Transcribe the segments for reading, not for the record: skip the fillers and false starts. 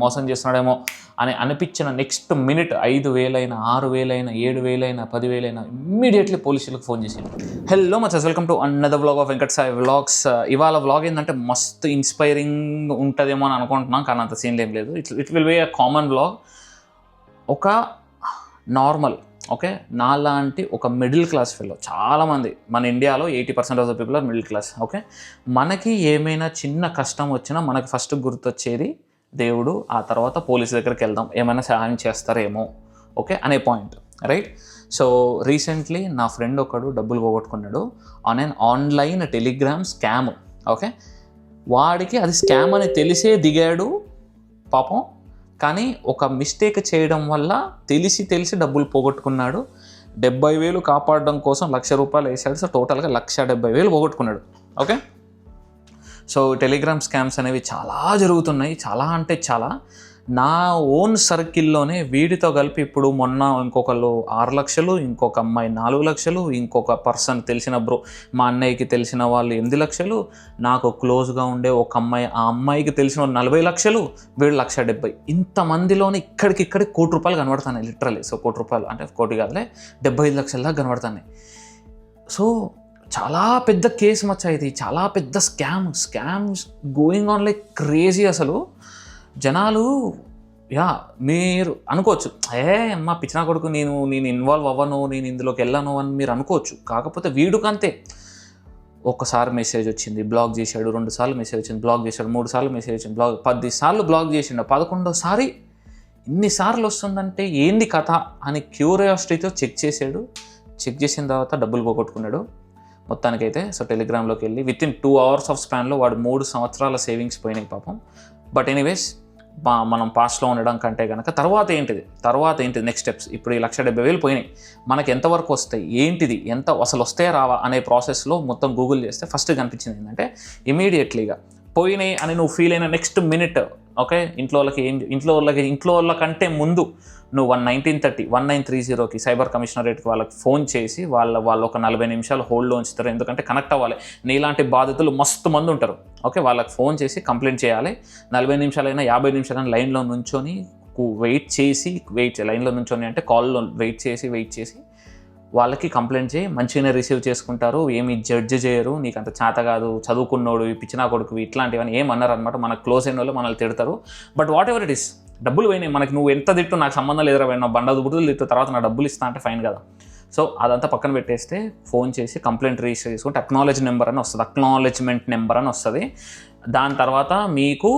మోసం చేస్తున్నాడేమో అని అనిపించిన నెక్స్ట్ మినిట్ 5,000 అయినా 6,000 అయినా 7,000 అయినా 10,000 అయినా ఇమ్మీడియట్లీ పోలీసులకు ఫోన్ చేసింది. Hello much, welcome to another vlog of Venkat Sai vlogs. ఇవాళ వ్లాగ్ ఏంటంటే మస్తు ఇన్స్పైరింగ్ ఉంటుందేమో అని అనుకుంటున్నాం, కానీ అంత సీన్ ఏం లేదు. It will be a common vlog. ఒక నార్మల్ నాలాంటి ఒక మిడిల్ క్లాస్ ఫెల్లో, చాలామంది మన ఇండియాలో 80% of the people are middle class. మనకి ఏమైనా చిన్న కష్టం వచ్చినా మనకి ఫస్ట్ గుర్తొచ్చేది దేవుడు, ఆ తర్వాత పోలీస్ దగ్గరికి వెళ్దాం, ఏమైనా సహాయం చేస్తారేమో అనే పాయింట్, రైట్? సో రీసెంట్లీ నా ఫ్రెండ్ ఒకడు డబ్బులు పోగొట్టుకున్నాడు on an online Telegram scam. వాడికి అది స్కామ్ అని తెలిసే దిగాడు పాపం, కానీ ఒక మిస్టేక్ చేయడం వల్ల తెలిసి డబ్బులు పోగొట్టుకున్నాడు. 70,000 కాపాడడం కోసం ₹1,00,000 వేసాడు. సో టోటల్గా 1,70,000 పోగొట్టుకున్నాడు. సో టెలిగ్రామ్ స్కామ్స్ అనేవి చాలా జరుగుతున్నాయి, చాలా అంటే చాలా. నా ఓన్ సర్కిల్లోనే వీడితో కలిపి ఇప్పుడు మొన్న ఇంకొకళ్ళు 6 లక్షలు, ఇంకొక అమ్మాయి 4 లక్షలు, ఇంకొక పర్సన్ తెలిసిన మా అన్నయ్యకి తెలిసిన వాళ్ళు 8 లక్షలు, నాకు క్లోజ్గా ఉండే ఒక అమ్మాయి, ఆ అమ్మాయికి తెలిసిన 40 లక్షలు, వీళ్ళు 1,70,000. ఇంతమందిలోనే ఇక్కడికిక్కడి ₹1,00,00,000 కనబడుతున్నాయి లిటరలీ. సో ₹1,00,00,000 అంటే 1,00,00,000 కాదులే, 75 లక్షల దాకా కనబడుతున్నాయి. సో చాలా పెద్ద కేసు మచ్చా ఇది, చాలా పెద్ద scams going on like crazy. అసలు జనాలు మీరు అనుకోవచ్చు, అమ్మా పిచ్చినా కొడుకు, నేను ఇన్వాల్వ్ అవ్వను, నేను ఇందులోకి వెళ్ళను అని మీరు అనుకోవచ్చు. కాకపోతే వీడుకంతే, ఒక్కసారి మెసేజ్ వచ్చింది బ్లాక్ చేశాడు, 2 సార్లు మెసేజ్ వచ్చింది బ్లాక్ చేశాడు, 3 సార్లు మెసేజ్ వచ్చింది బ్లాక్, 10 సార్లు బ్లాక్ చేసిండు, 11వ ఇన్నిసార్లు వస్తుందంటే ఏంది కథ అని క్యూరియాసిటీతో చెక్ చేసిన తర్వాత డబ్బులు పోగొట్టుకున్నాడు మొత్తానికైతే. సో టెలిగ్రామ్లోకి వెళ్ళి వితిన్ 2 hours ఆఫ్ స్పాన్లో వాడు 3 సంవత్సరాల సేవింగ్స్ పోయినాయి పాపం. బట్ ఎనీవేస్, మనం పాస్ట్లో ఉండడం కంటే కనుక తర్వాత ఏంటిది నెక్స్ట్ స్టెప్స్. ఇప్పుడు ఈ 1,70,000 పోయినాయి, మనకి ఎంతవరకు వస్తాయి, ఏంటిది, అసలు వస్తాయా రావా అనే ప్రాసెస్లో మొత్తం గూగుల్ చేస్తే ఫస్ట్ కనిపించింది ఏంటంటే, ఇమీడియట్లీగా పోయినాయి అని నువ్వు ఫీల్ అయిన నెక్స్ట్ మినిట్ ఇంట్లో వాళ్ళకంటే ముందు నువ్వు 1930 సైబర్ కమిషనరేట్కి వాళ్ళకి ఫోన్ చేసి వాళ్ళు ఒక 40 నిమిషాలు హోల్డ్లో ఉంచుతారు. ఎందుకంటే కనెక్ట్ అవ్వాలి, నీలాంటి బాధితులు మస్తు మంది ఉంటారు. వాళ్ళకి ఫోన్ చేసి కంప్లైంట్ చేయాలి. 40 నిమిషాలైనా 50 నిమిషాలైనా లైన్లో నుంచొని లైన్లో నుంచొని అంటే కాల్లో వెయిట్ చేసి వాళ్ళకి కంప్లైంట్ చేయి, మంచిగానే రిసీవ్ చేసుకుంటారు, ఏమి జడ్జ్ చేయరు, నీకు అంత చేత కాదు, చదువుకున్నోడు, పిచ్చినా కొడుకు, ఇట్లాంటివన్నీ ఏమన్నారు అనమాట. మనకు క్లోజ్ అయిన వాళ్ళు మనల్ని తిడతారు. But what ever it is, డబ్బులు పోయినాయి మనకి, నువ్వు ఎంత తిట్టు నాకు సంబంధం లేదురా, నా బండదు బుడ్డలు తిట్టు, తర్వాత నా డబ్బులు ఇస్తా అంటే ఫైన్ కదా. సో అదంతా పక్కన పెట్టేస్తే ఫోన్ చేసి కంప్లైంట్ రిజిస్టర్ చేసుకుంటే అక్నాలెడ్జ్మెంట్ నెంబర్ అని వస్తుంది. దాని తర్వాత మీకు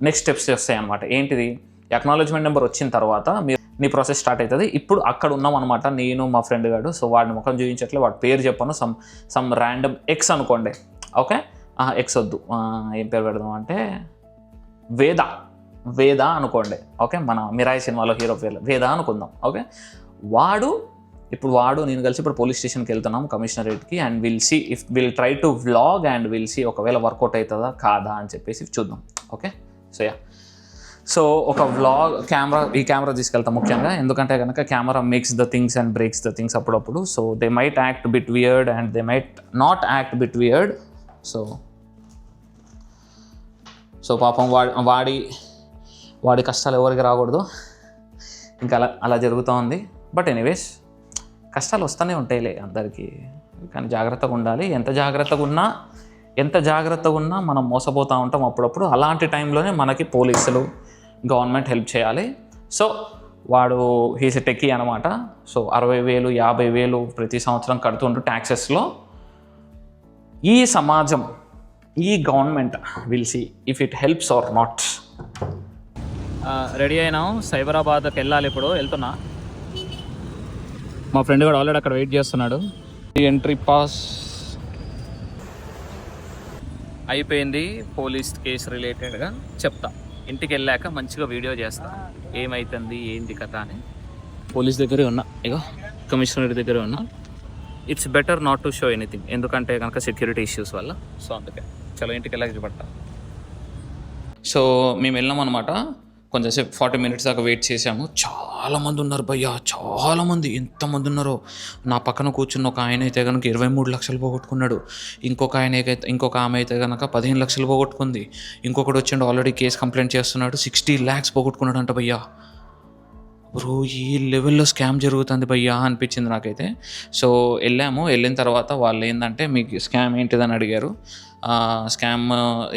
నెక్స్ట్ స్టెప్స్ వస్తాయి అనమాట. ఏంటిది, అక్నాలెడ్జ్మెంట్ నెంబర్ వచ్చిన తర్వాత నీ ప్రాసెస్ స్టార్ట్ అవుతుంది. ఇప్పుడు అక్కడ ఉన్నాం అనమాట, నేను మా ఫ్రెండ్ గాడు. సో వాడిని ముఖం చూపించట్లే, వాడి పేరు చెప్పాను, సమ్ ర్యాండమ్ ఎక్స్ అనుకోండి. ఎక్స్ వద్దు, ఏం పేరు పెడదాం అంటే వేద అనుకోండి. మన మిరాయి సినిమాలో హీరో పేరు వేద అనుకుందాం. వాడు నేను కలిసి ఇప్పుడు పోలీస్ స్టేషన్కి వెళ్తున్నాం, కమిషనరేట్కి, and will try to vlog and will see ఒకవేళ వర్కౌట్ అవుతుందా కాదా అని చెప్పేసి చూద్దాం. సో ఒక వ్లాగ్ ఈ కెమెరా తీసుకెళ్తాం ముఖ్యంగా, ఎందుకంటే కనుక camera makes the things and breaks the things అప్పుడప్పుడు. So they might act bit weird and they might not act bit weird. So పాపం వాడి కష్టాలు ఎవరికి రాకూడదు, ఇంకా అలా జరుగుతూ ఉంది. బట్ ఎనీవేస్, కష్టాలు వస్తూనే ఉంటాయిలే అందరికీ, కానీ జాగ్రత్తగా ఉండాలి. ఎంత జాగ్రత్తగా ఉన్నా మనం మోసపోతూ ఉంటాం అప్పుడప్పుడు. అలాంటి టైంలోనే మనకి పోలీసులు, గవర్నమెంట్ హెల్ప్ చేయాలి. సో వాడు హీస్ టెక్కీ అనమాట. సో 60,000 50,000 ప్రతి సంవత్సరం కడుతుంటూ ట్యాక్సెస్లో. ఈ సమాజం, ఈ government will see if it helps or not. Ready అయినాం, సైబరాబాద్కి వెళ్ళాలి. ఇప్పుడు వెళ్తున్నా, మా ఫ్రెండ్ కూడా ఆల్రెడీ అక్కడ వెయిట్ చేస్తున్నాడు. ఎంట్రీ పాస్ అయిపోయింది. పోలీస్ కేసు రిలేటెడ్గా చెప్తా, ఇంటికి వెళ్ళాక మంచిగా వీడియో చేస్తా, ఏమవుతుంది ఏంది కథ అని. పోలీస్ దగ్గరే ఉన్నా, కమిషనర్ దగ్గరే ఉన్నా. It's better not to show anything, ఎందుకంటే కనుక సెక్యూరిటీ ఇష్యూస్ వల్ల. సో అందుకే చలో ఇంటికి వెళ్ళాక చూపడతా. సో మేము వెళ్ళాం అనమాట. కొంచెంసేపు 40 minutes దాకా వెయిట్ చేసాము. చాలామంది ఉన్నారు భయ్యా, చాలామంది, ఎంతమంది ఉన్నారో. నా పక్కన కూర్చున్న ఒక ఆయన అయితే కనుక 23 లక్షలు పోగొట్టుకున్నాడు. ఇంకొక ఆమె అయితే కనుక 15 లక్షలు పోగొట్టుకుంది. ఇంకొకటి వచ్చిండు ఆల్రెడీ కేసు కంప్లైంట్ చేస్తున్నాడు, 60 lakhs పోగొట్టుకున్నాడు అంట భయ్యా. బ్రో ఈ లెవెల్లో స్కామ్ జరుగుతుంది భయ్యా అనిపించింది నాకైతే. సో వెళ్ళిన తర్వాత వాళ్ళు ఏంటంటే మీకు స్కామ్ ఏంటిదని అడిగారు. స్కామ్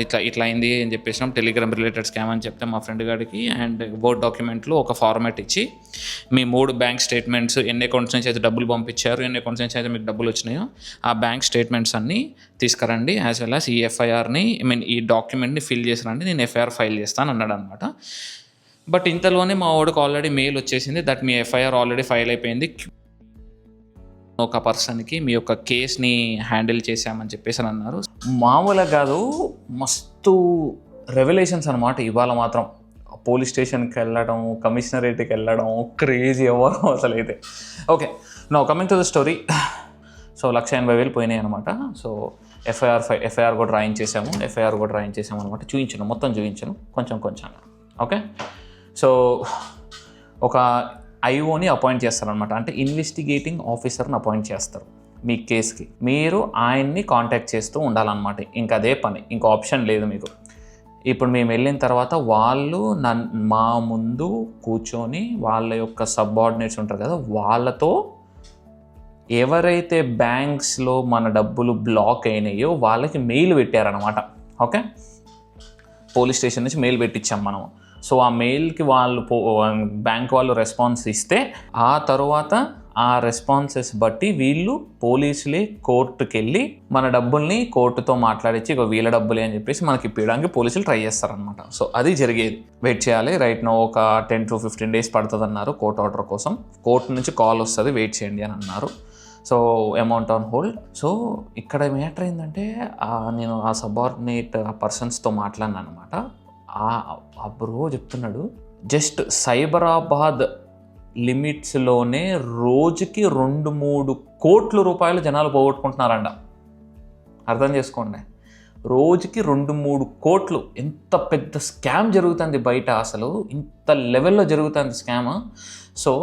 ఇట్లా అయింది అని చెప్పేసినాం, టెలిగ్రామ్ రిలేటెడ్ స్కామ్ అని చెప్తే మా ఫ్రెండ్ గారికి అండ్ వర్డ్ డాక్యుమెంట్లు ఒక ఫార్మాట్ ఇచ్చి మీ 3 బ్యాంక్ స్టేట్మెంట్స్, ఎన్ని అకౌంట్స్ నుంచి అయితే డబ్బులు పంపించారు, ఎన్ని అకౌంట్స్ నుంచి అయితే మీకు డబ్బులు వచ్చినాయో ఆ బ్యాంక్ స్టేట్మెంట్స్ అన్నీ తీసుకురండి, యాజ్ వెల్ యాజ్ ఈ ఎఫ్ఐఆర్ని ఈ డాక్యుమెంట్ని ఫిల్ చేసిరండి, నేను ఎఫ్ఐఆర్ ఫైల్ చేస్తాను అన్నాడు అనమాట. బట్ ఇంతలోనే మా వాడికి ఆల్రెడీ మెయిల్ వచ్చేసింది that me FIR already file అయిపోయింది, ఒక పర్సన్కి మీ యొక్క కేస్ని హ్యాండిల్ చేశామని చెప్పేసి అని అన్నారు. మామూలుగా కాదు, మస్తు రెవల్యూషన్స్ అనమాట. ఇవాళ మాత్రం పోలీస్ స్టేషన్కి వెళ్ళడం, కమిషనరేట్కి వెళ్ళడం, క్రేజీ ఎవరు అసలు అయితే. Okay, no coming to the story. So 1,80,000 పోయినాయి అనమాట. సో ఎఫ్ఐఆర్ కూడా రాయించేసాము అనమాట. మొత్తం చూపించాను కొంచెం. ఓకే, సో ఒక ఐఓని అపాయింట్ చేస్తారనమాట. అంటే ఇన్వెస్టిగేటింగ్ ఆఫీసర్ని అపాయింట్ చేస్తారు మీ కేసుకి. మీరు ఆయన్ని కాంటాక్ట్ చేస్తూ ఉండాలన్నమాట. ఇంకా అదే పని, ఇంకా ఆప్షన్ లేదు మీకు. ఇప్పుడు మేము వెళ్ళిన తర్వాత వాళ్ళు మా ముందు కూర్చొని వాళ్ళ యొక్క సబార్డినేట్స్ ఉంటారు కదా, వాళ్ళతో ఎవరైతే బ్యాంక్స్లో మన డబ్బులు బ్లాక్ అయినాయో వాళ్ళకి మెయిల్ పెట్టారనమాట. ఓకే, పోలీస్ స్టేషన్ నుంచి మెయిల్ పెట్టించాం మనం. సో ఆ మెయిల్కి బ్యాంక్ వాళ్ళు రెస్పాన్స్ ఇస్తే ఆ తర్వాత ఆ రెస్పాన్సెస్ బట్టి వీళ్ళు పోలీసులే కోర్టుకి వెళ్ళి మన డబ్బుల్ని కోర్టుతో మాట్లాడించి ఇక వీళ్ళ డబ్బులే అని చెప్పేసి మనకి ఇప్పించడానికి పోలీసులు ట్రై చేస్తారనమాట. సో అది జరిగేది. వెయిట్ చేయాలి. రైట్ నో ఒక 10 to 15 days పడుతుంది అన్నారు కోర్ట్ ఆర్డర్ కోసం. కోర్టు నుంచి కాల్ వస్తుంది, వెయిట్ చేయండి అని అన్నారు. So amount on hold. So ఇక్కడ మ్యాటర్ ఏంటంటే నేను ఆ సబార్డినేట్ పర్సన్స్తో మాట్లాడినాను అనమాట. ఆ బ్రో చెప్తున్నాడు, జస్ట్ సైబరాబాద్ లిమిట్స్లోనే రోజుకి 2-3 కోట్ల రూపాయలు జనాలు పోగొట్టుకుంటున్నారంట. అర్థం చేసుకోండి, రోజుకి 2-3 కోట్లు. ఎంత పెద్ద స్కామ్ జరుగుతుంది బయట, అసలు ఇంత లెవెల్లో జరుగుతుంది స్కామ్. సో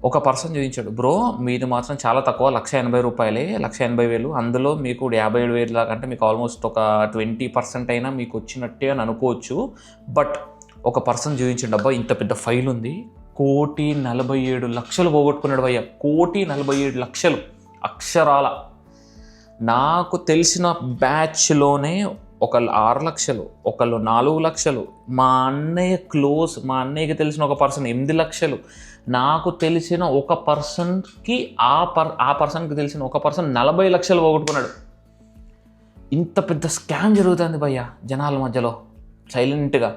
ఒక పర్సన్ చూపించాడు, బ్రో మీది మాత్రం చాలా తక్కువ, 1,80,000 రూపాయలే, 1,80,000. అందులో మీకు 57,000 దాకా, అంటే మీకు ఆల్మోస్ట్ ఒక 20% అయినా మీకు వచ్చినట్టే అని అనుకోవచ్చు. బట్ ఒక పర్సన్ చూపించాడు, అబ్బా ఇంత పెద్ద ఫైల్ ఉంది, 1,47,00,000 పోగొట్టుకున్నాడు భయ్య. 1,47,00,000 అక్షరాల. నాకు తెలిసిన బ్యాచ్లోనే ఒకళ్ళు 6 లక్షలు, ఒకళ్ళు 4 లక్షలు, మా అన్నయ్యకి తెలిసిన ఒక పర్సన్ 8 లక్షలు, నాకు తెలిసిన ఒక పర్సన్కి ఆ పర్సన్కి తెలిసిన ఒక పర్సన్ 40 లక్షలు పోగొట్టుకున్నాడు. ఇంత పెద్ద స్కామ్ జరుగుతుంది భయ్య జనాల మధ్యలో సైలెంట్గా.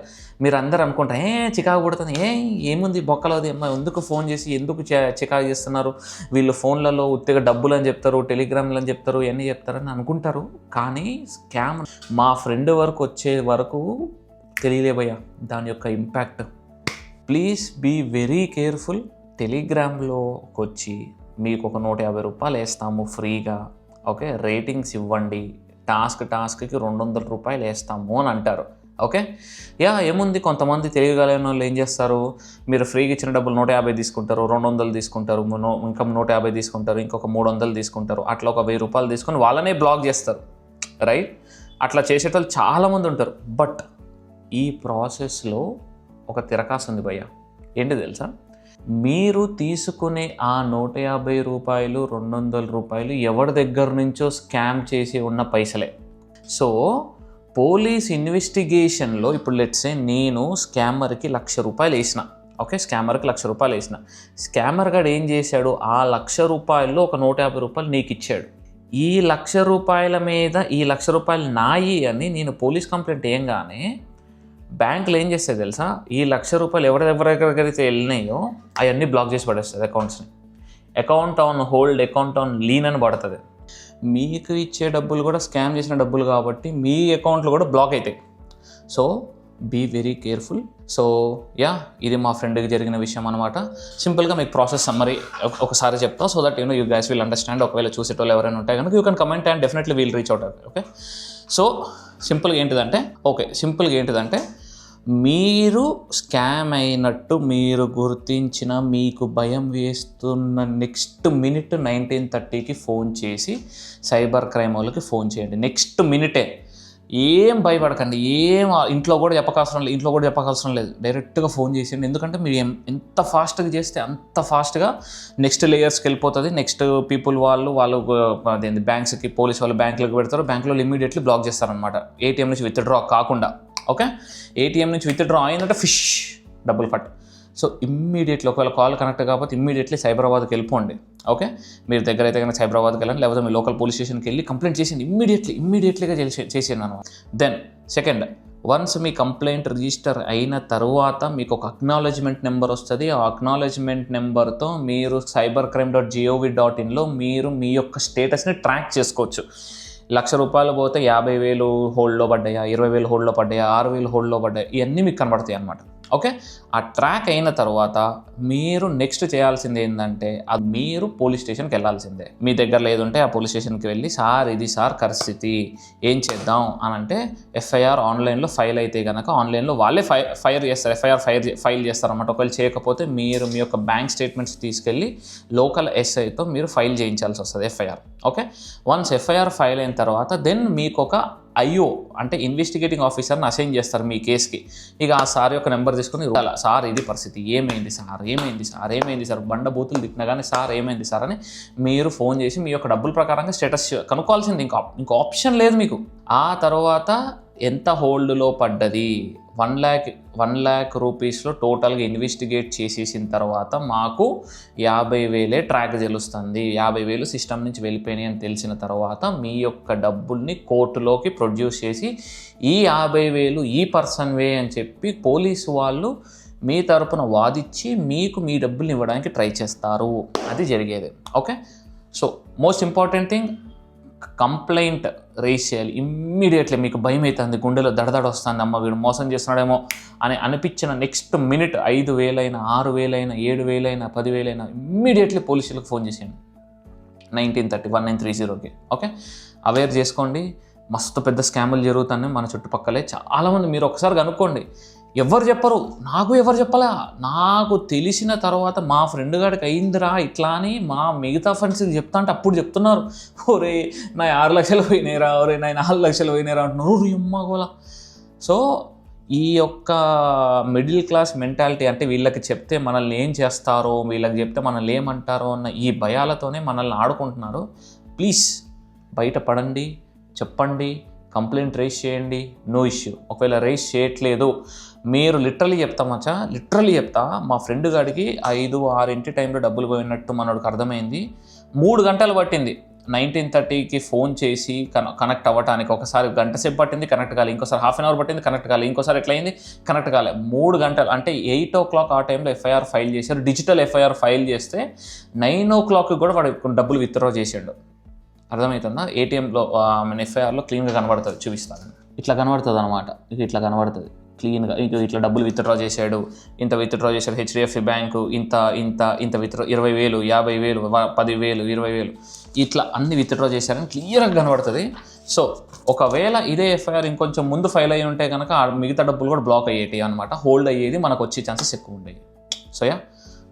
మీరు అందరూ అనుకుంటా చికాకు పడుతుంది, ఏముంది బొక్కలది, ఎందుకు ఫోన్ చేసి ఎందుకు చికాకు చేస్తున్నారు, వీళ్ళు ఫోన్లలో ఉత్తిగా డబ్బులు అని చెప్తారు, టెలిగ్రామ్లు అని చెప్తారు, ఇవన్నీ చెప్తారని అనుకుంటారు. కానీ స్కామ్ మా ఫ్రెండ్ వరకు వచ్చే వరకు తెలియలే భయ్య దాని యొక్క impact. Please be very careful. టెలిగ్రామ్లోకి వచ్చి మీకు ఒక 150 రూపాయలు వేస్తాము ఫ్రీగా, ఓకే, రేటింగ్స్ ఇవ్వండి, టాస్క్కి 200 రూపాయలు వేస్తాము అని అంటారు. ఓకే, ఏముంది, కొంతమంది తెలియగలిగిన వాళ్ళు ఏం చేస్తారు, మీరు ఫ్రీగా ఇచ్చిన డబ్బులు 150 తీసుకుంటారు, 200 తీసుకుంటారు, ఇంకా 150 తీసుకుంటారు, ఇంకొక 300 తీసుకుంటారు, అట్లా ఒక 1000 రూపాయలు తీసుకొని వాళ్ళనే బ్లాక్ చేస్తారు. రైట్, అట్లా చేసేటోళ్ళు చాలామంది ఉంటారు. బట్ ఈ ప్రాసెస్లో ఒక తిరకాసు ఉంది భయ్య. ఏంటి తెలుసా, మీరు తీసుకునే ఆ 150 రూపాయలు 200 రూపాయలు ఎవరి దగ్గర నుంచో స్కామ్ చేసి ఉన్న పైసలే. సో పోలీస్ ఇన్వెస్టిగేషన్లో ఇప్పుడు లెట్సే నేను స్కామర్కి 1,00,000 రూపాయలు వేసిన, ఓకే, స్కామర్కి 1,00,000 రూపాయలు వేసిన. స్కామర్ గాడు ఏం చేశాడు, ఆ 1,00,000 రూపాయల్లో ఒక 150 రూపాయలు నీకు ఇచ్చాడు. ఈ 1,00,000 రూపాయల మీద ఈ 1,00,000 రూపాయలు నాయి అని నేను పోలీస్ కంప్లైంట్ వేయగానే బ్యాంకులు ఏం చేస్తాయి తెలుసా, ఈ 1,00,000 రూపాయలు ఎవరెవరికైతే వెళ్ళినాయో అవన్నీ బ్లాక్ చేసి పడేస్తుంది అకౌంట్స్ని. Account on hold, account on lien అని పడుతుంది. మీకు ఇచ్చే డబ్బులు కూడా స్కామ్ చేసిన డబ్బులు కాబట్టి మీ అకౌంట్లు కూడా బ్లాక్ అవుతాయి. So be very careful. So ఇది మా ఫ్రెండ్కి జరిగిన విషయం అనమాట. సింపుల్గా మీకు ప్రాసెస్ సమ్మరీ ఒకసారి చెప్తా, so that you guys will understand. ఒకవేళ చూసేటోళ్ళు ఎవరైనా ఉంటే కనుక you can comment and definitely will reach out. Okay, so సింపుల్గా ఏంటిదంటే మీరు స్కామ్ అయినట్టు మీరు గుర్తించిన, మీకు భయం వేస్తున్న నెక్స్ట్ మినిట్ 1930కి ఫోన్ చేసి సైబర్ క్రైమ్ వాళ్ళకి ఫోన్ చేయండి. నెక్స్ట్ మినిటే. ఏం భయపడకండి, ఇంట్లో కూడా చెప్పకవసరం లేదు. డైరెక్ట్గా ఫోన్ చేసేయండి. ఎందుకంటే మీరు ఎంత ఫాస్ట్గా చేస్తే అంత ఫాస్ట్గా నెక్స్ట్ లేయర్స్కి వెళ్ళిపోతుంది. నెక్స్ట్ పీపుల్ వాళ్ళు అదేంటి బ్యాంక్స్కి, పోలీస్ వాళ్ళు బ్యాంకులకు పెడతారు. బ్యాంకులో ఇమ్మీడియట్లీ బ్లాక్ చేస్తారనమాట, ఏటీఎం నుంచి విత్డ్రా కాకుండా. ఓకే, ఏటీఎం నుంచి విత్డ్రా అయిందంటే ఫిష్ డబ్బులు కట్. సో ఇమ్మీడియట్లీ ఒకవేళ కాల్ కనెక్ట్ కాకపోతే ఇమ్మీడియట్లీ సైబరాబాద్కి వెళ్ళిపోండి. ఓకే, మీరు దగ్గర అయితే కనుక సైబరాబాద్కి వెళ్ళండి, లేకపోతే మీ లోకల్ పోలీస్ స్టేషన్కి వెళ్ళి కంప్లైంట్ చేసింది. ఇమ్మీడియట్లీగా చేసేయండి అనమాట. దెన్ సెకండ్, వన్స్ మీ కంప్లైంట్ రిజిస్టర్ అయిన తర్వాత మీకు ఒక అక్నాలెడ్జ్మెంట్ నెంబర్ వస్తుంది. ఆ అక్నాలెడ్జ్మెంట్ నెంబర్తో మీరు cybercrime.gov.inలో మీరు మీ యొక్క స్టేటస్ని ట్రాక్ చేసుకోవచ్చు. ₹1,00,000 పోతే 50,000 హోల్డ్లో పడ్డాయా, 20,000 హోల్డ్లో పడ్డాయా, 6,000 హోల్డ్లో పడ్డాయా, ఇవన్నీ మీకు కనబడతాయి అన్నమాట. ఓకే, ఆ ట్రాక్ అయిన తర్వాత మీరు నెక్స్ట్ చేయాల్సింది ఏంటంటే అది మీరు పోలీస్ స్టేషన్కి వెళ్ళాల్సిందే. మీ దగ్గర లేదంటే ఆ పోలీస్ స్టేషన్కి వెళ్ళి, సార్ ఇది సార్ పరిస్థితి, ఏం చేద్దాం అని అంటే ఎఫ్ఐఆర్ ఆన్లైన్లో ఫైల్ అయితే కనుక ఆన్లైన్లో వాళ్ళే ఎఫ్ఐఆర్ ఫైల్ చేస్తారన్నమాట. ఒకవేళ చేయకపోతే మీరు మీ యొక్క బ్యాంక్ స్టేట్మెంట్స్ తీసుకెళ్ళి లోకల్ ఎస్ఐతో మీరు ఫైల్ చేయించాల్సి వస్తుంది FIR. Okay, once FIR file అయిన తర్వాత దెన్ మీకు ఒక ఐఓ అంటే ఇన్వెస్టిగేటింగ్ ఆఫీసర్ని అసైన్ చేస్తారు మీ కేసుకి. ఇక ఆ సార్ యొక్క నెంబర్ తీసుకుని, సార్ ఇది పరిస్థితి, ఏమైంది సార్ బండబూతులు తిట్టినా కానీ సార్ ఏమైంది సార్ అని మీరు ఫోన్ చేసి మీ యొక్క డబ్బుల ప్రకారంగా స్టేటస్ కనుక్కోవాల్సింది. ఇంకో ఆప్షన్ లేదు మీకు. ఆ తర్వాత ఎంత హోల్డ్లో పడ్డది, 1,00,000 రూపీస్లో టోటల్గా ఇన్వెస్టిగేట్ చేసేసిన తర్వాత మాకు 50,000 ట్రాక్ తెలుస్తుంది. 50,000 సిస్టమ్ నుంచి వెళ్ళిపోయినాయి అని తెలిసిన తర్వాత మీ యొక్క డబ్బుల్ని కోర్టులోకి ప్రొడ్యూస్ చేసి ఈ 50,000 ఈ పర్సన్వే అని చెప్పి పోలీసు వాళ్ళు మీ తరపున వాదించి మీకు మీ డబ్బుల్ని ఇవ్వడానికి ట్రై చేస్తారు. అది జరిగేది. Okay, so most important thing, complaint raise చేయాలి ఇమ్మీడియట్లీ. మీకు భయం అవుతుంది, గుండెలో దడదడ వస్తుంది, అమ్మ వీడు మోసం చేస్తున్నాడేమో అని అనిపించిన నెక్స్ట్ మినిట్ 5,000 అయినా, 6,000 అయినా, 7,000 అయినా, 10,000 అయినా ఇమ్మీడియట్లీ పోలీసులకు ఫోన్ చేసేయండి 1930-1930కి. ఓకే, అవేర్ చేసుకోండి. మస్తు పెద్ద స్కాములు జరుగుతున్నాయి మన చుట్టుపక్కలే. చాలామంది మీరు ఒకసారి కనుక్కోండి, ఎవరు చెప్పరు, ఎవరు చెప్పాలా, నాకు తెలిసిన తర్వాత మా ఫ్రెండ్ గారికి అయిందిరా ఇట్లా అని మా మిగతా ఫ్రెండ్స్కి చెప్తా అంటే అప్పుడు చెప్తున్నారు, ఒరే నా 6 లక్షలు పోయినాయిరా, ఒరే నా 4 లక్షలు పోయినాయిరా అంటున్నారు. అమ్మగోలా. సో ఈ యొక్క మిడిల్ క్లాస్ మెంటాలిటీ, అంటే వీళ్ళకి చెప్తే మనల్ని ఏం చేస్తారో, వీళ్ళకి చెప్తే మనల్ని ఏమంటారో అన్న ఈ భయాలతోనే మనల్ని ఆడుకుంటున్నారు. ప్లీజ్ బయటపడండి, చెప్పండి, కంప్లైంట్ రేస్ చేయండి, నో ఇష్యూ. ఒకవేళ రేస్ చేయట్లేదు మీరు లిటరలీ చెప్తా, మా ఫ్రెండ్ గాడికి 5-6 టైంలో డబ్బులు పోయినట్టు మనోడికి అర్థమైంది. 3 గంటలు పట్టింది 1930కి ఫోన్ చేసి కనెక్ట్ అవ్వటానికి. ఒకసారి గంట సేపు పట్టింది, కనెక్ట్ కాలేదు. ఇంకోసారి ½ అవర్ పట్టింది, కనెక్ట్ కాలేదు. ఇంకోసారి ఎట్లయింది, కనెక్ట్ కాలేదు. 3 గంటలు అంటే 8 o'clock ఆ టైంలో ఎఫ్ఐఆర్ ఫైల్ చేశారు. డిజిటల్ ఎఫ్ఐఆర్ ఫైల్ చేస్తే 9 o'clock కూడా వాడు డబ్బులు విత్డ్రా చేసాడు. అర్థమవుతుందా? ఏటీఎంలో ఎఫ్ఐఆర్లో క్లీన్గా కనబడుతుంది, చూపిస్తాను. ఇట్లా కనబడుతుంది అనమాట. ఇట్లా కనబడుతుంది క్లీన్గా. ఇట్లా డబ్బులు విత్డ్రా చేశాడు, ఇంత విత్డ్రా చేశాడు హెచ్డిఎఫ్సి బ్యాంకు, ఇంత విత్డ్రా 20,000, 50,000, 10,000, 20,000 ఇట్లా అన్ని విత్డ్రా చేశారని క్లియర్గా కనబడుతుంది. సో ఒకవేళ ఇదే ఎఫ్ఐఆర్ ఇంకొంచెం ముందు ఫైల్ అయ్యి ఉంటే కనుక మిగతా డబ్బులు కూడా బ్లాక్ అయ్యేవి అనమాట, హోల్డ్ అయ్యేది, మనకు వచ్చే ఛాన్సెస్ ఎక్కువ ఉండేవి. సో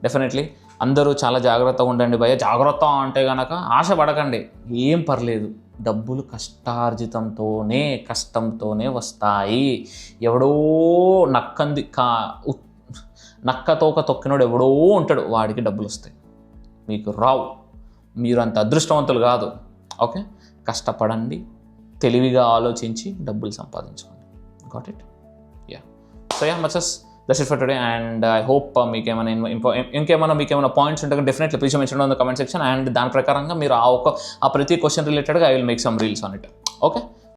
డెఫినెట్లీ అందరూ చాలా జాగ్రత్తగా ఉండండి భయ్య. జాగ్రత్త అంటే కనుక ఆశపడకండి, ఏం పర్లేదు. డబ్బులు కష్టంతోనే వస్తాయి. ఎవడో నక్కతోక తొక్కినోడు ఎవడో ఉంటాడు, వాడికి డబ్బులు వస్తాయి, మీకు రావు. మీరు అంత అదృష్టవంతులు కాదు. ఓకే, కష్టపడండి, తెలివిగా ఆలోచించి డబ్బులు సంపాదించుకోండి. Got it? యా. సో మచస్ that's it for today. And I hope మీకేమైనా పాయింట్స్ ఉంటే definitely please mention on the comment section. And దాని ప్రకారంగా మీరు ఆ ప్రతి క్వశ్చన్ రిలేటెడ్గా I will make some reels on it. Okay.